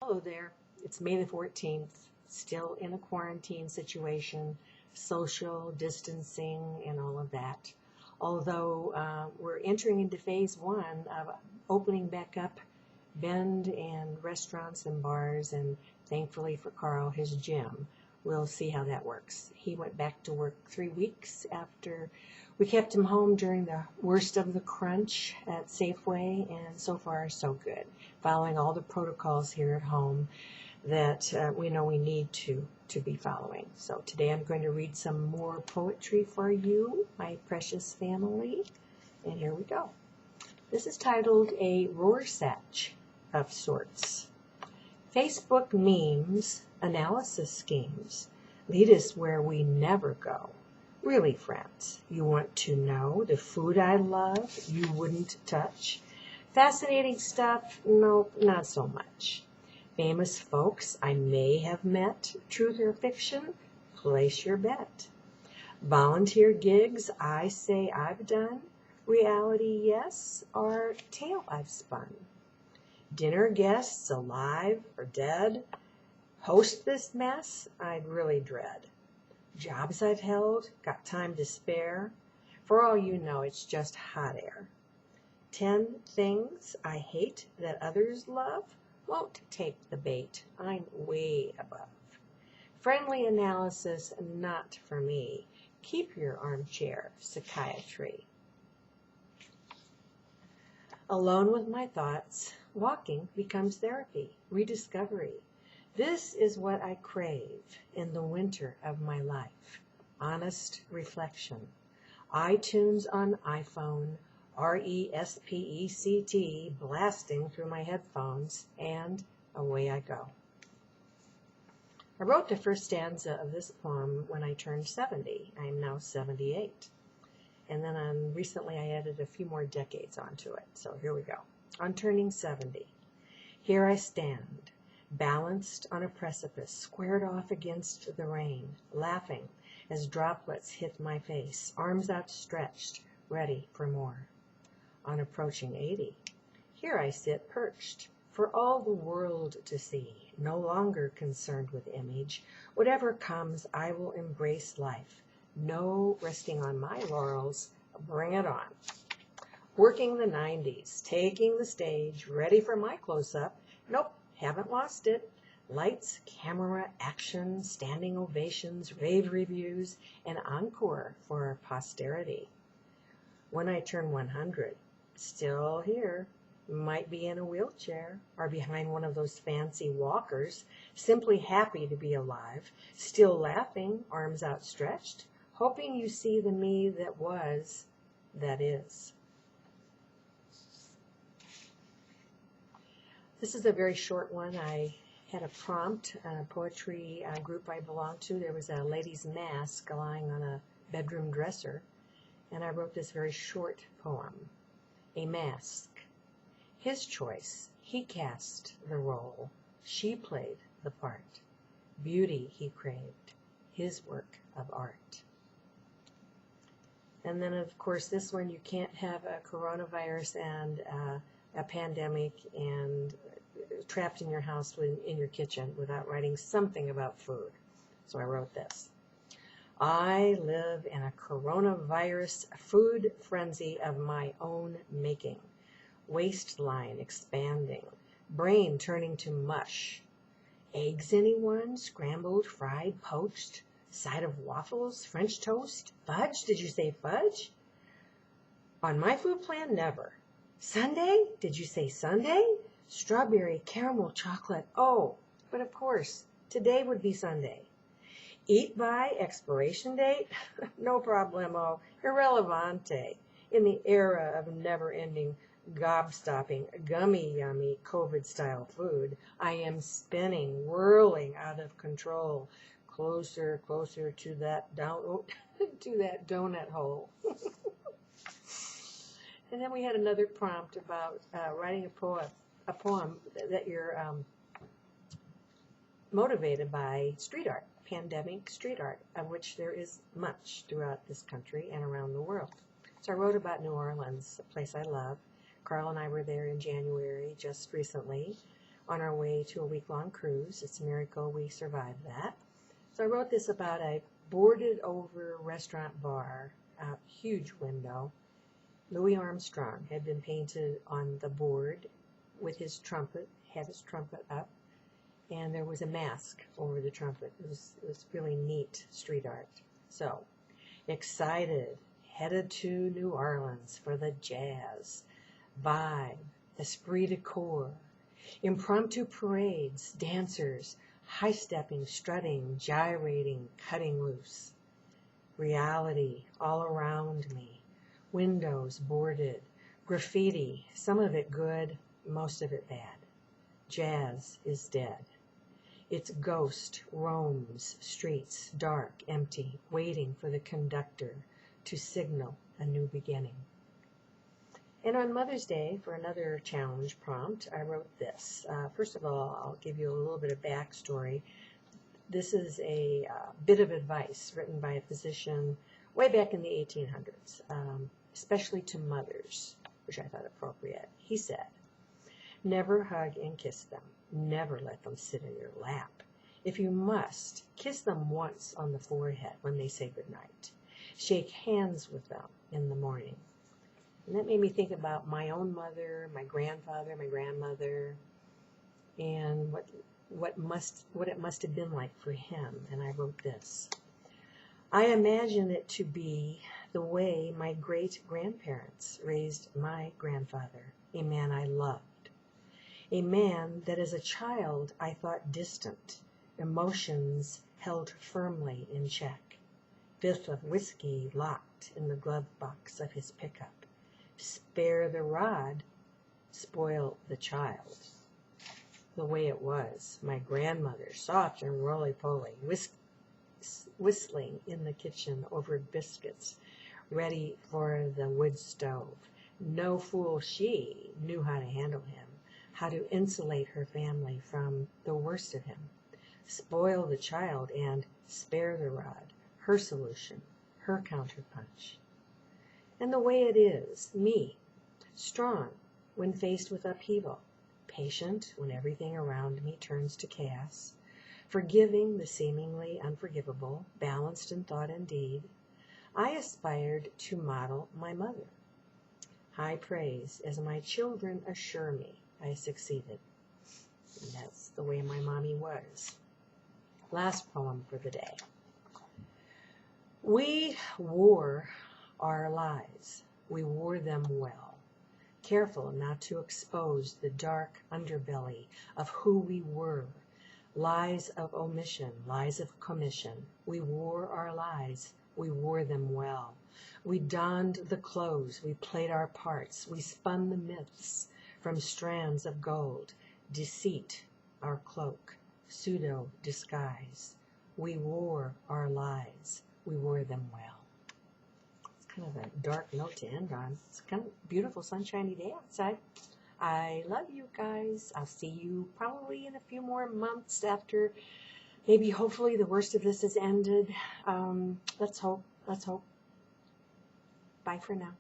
hello there. It's May the 14th, still in a quarantine situation, social distancing and all of that. Although we're entering into phase one of opening back up Bend and restaurants and bars, and thankfully for Carl, his gym. We'll see how that works. He went back to work 3 weeks after we kept him home during the worst of the crunch at Safeway, and so far so good. Following all the protocols here at home that we know we need to be following. So today I'm going to read some more poetry for you, my precious family, and here we go. This is titled A Rorschach of Sorts. Facebook memes, analysis schemes, lead us where we never go. Really, friends, you want to know the food I love you wouldn't touch? Fascinating stuff? Nope, not so much. Famous folks I may have met, truth or fiction? Place your bet. Volunteer gigs I say I've done? Reality, yes, or tale I've spun? Dinner guests, alive or dead? Host this mess? I'd really dread. Jobs I've held, got time to spare? For all you know, it's just hot air. 10 things I hate that others love? Won't take the bait, I'm way above. Friendly analysis, not for me. Keep your armchair psychiatry. Alone with my thoughts, walking becomes therapy, rediscovery. This is what I crave in the winter of my life. Honest reflection. iTunes on iPhone, RESPECT blasting through my headphones, and away I go. I wrote the first stanza of this poem when I turned 70. I am now 78. And then recently I added a few more decades onto it. So here we go. On turning 70, here I stand, balanced on a precipice, squared off against the rain, laughing as droplets hit my face, arms outstretched, ready for more. On approaching 80, here I sit perched, for all the world to see, no longer concerned with image. Whatever comes, I will embrace life. No resting on my laurels, bring it on. Working the 90s, taking the stage, ready for my close-up. Nope, haven't lost it. Lights, camera, action, standing ovations, rave reviews, and encore for posterity. When I turn 100, still here, might be in a wheelchair or behind one of those fancy walkers, simply happy to be alive, still laughing, arms outstretched, hoping you see the me that was, that is. This is a very short one. I had a prompt, a poetry group I belonged to. There was a lady's mask lying on a bedroom dresser, and I wrote this very short poem. A mask. His choice. He cast the role. She played the part. Beauty he craved. His work of art. And then, of course, this one, you can't have a coronavirus and a pandemic and trapped in your house in your kitchen without writing something about food. So I wrote this. I live in a coronavirus food frenzy of my own making. Waistline expanding, brain turning to mush. Eggs, anyone? Scrambled, fried, poached? Side of waffles, French toast, fudge? Did you say fudge? On my food plan, never. Sundae? Did you say sundae? Strawberry, caramel, chocolate. Oh, but of course, today would be Sunday. Eat by expiration date? No problemo. Irrelevante. In the era of never-ending, gob-stopping, gummy-yummy COVID-style food, I am spinning, whirling out of control. Closer, closer to that to that donut hole. And then we had another prompt about writing a poem that you're motivated by street art, pandemic street art, of which there is much throughout this country and around the world. So I wrote about New Orleans, a place I love. Carl and I were there in January just recently. on our way to a week-long cruise. It's a miracle we survived that. So I wrote this about a boarded over restaurant bar, a huge window. Louis Armstrong had been painted on the board with his trumpet, had his trumpet up, and there was a mask over the trumpet. It was really neat street art. So, excited, headed to New Orleans for the jazz, vibe, esprit de corps, impromptu parades, dancers, high-stepping, strutting, gyrating, cutting loose. Reality all around me, windows boarded, graffiti, some of it good, most of it bad. Jazz is dead. Its ghost roams streets, dark, empty, waiting for the conductor to signal a new beginning. And on Mother's Day, for another challenge prompt, I wrote this. First of all, I'll give you a little bit of backstory. This is a bit of advice written by a physician way back in the 1800s, especially to mothers, which I thought appropriate. He said, "Never hug and kiss them. Never let them sit in your lap. If you must, kiss them once on the forehead when they say goodnight. Shake hands with them in the morning." And that made me think about my own mother, my grandfather, my grandmother, and what it must have been like for him. And I wrote this. I imagine it to be the way my great-grandparents raised my grandfather, a man I loved. A man that as a child I thought distant, emotions held firmly in check, fifth of whiskey locked in the glove box of his pickup. Spare the rod, spoil the child. The way it was, my grandmother, soft and roly-poly, whistling in the kitchen over biscuits, ready for the wood stove. No fool she knew how to handle him, how to insulate her family from the worst of him. Spoil the child and spare the rod, her solution, her counterpunch. And the way it is, me, strong when faced with upheaval, patient when everything around me turns to chaos, forgiving the seemingly unforgivable, balanced in thought and deed, I aspired to model my mother. High praise as my children assure me I succeeded. And that's the way my mommy was. Last poem for the day. We wore our lies. We wore them well. Careful not to expose the dark underbelly of who we were. Lies of omission, lies of commission. We wore our lies. We wore them well. We donned the clothes. We played our parts. We spun the myths from strands of gold. Deceit, our cloak. Pseudo disguise. We wore our lies. We wore them well. Kind of a dark note to end on. It's kind of a beautiful sunshiny day outside. I love you guys. I'll see you probably in a few more months after maybe hopefully the worst of this has ended. Let's hope. Bye for now.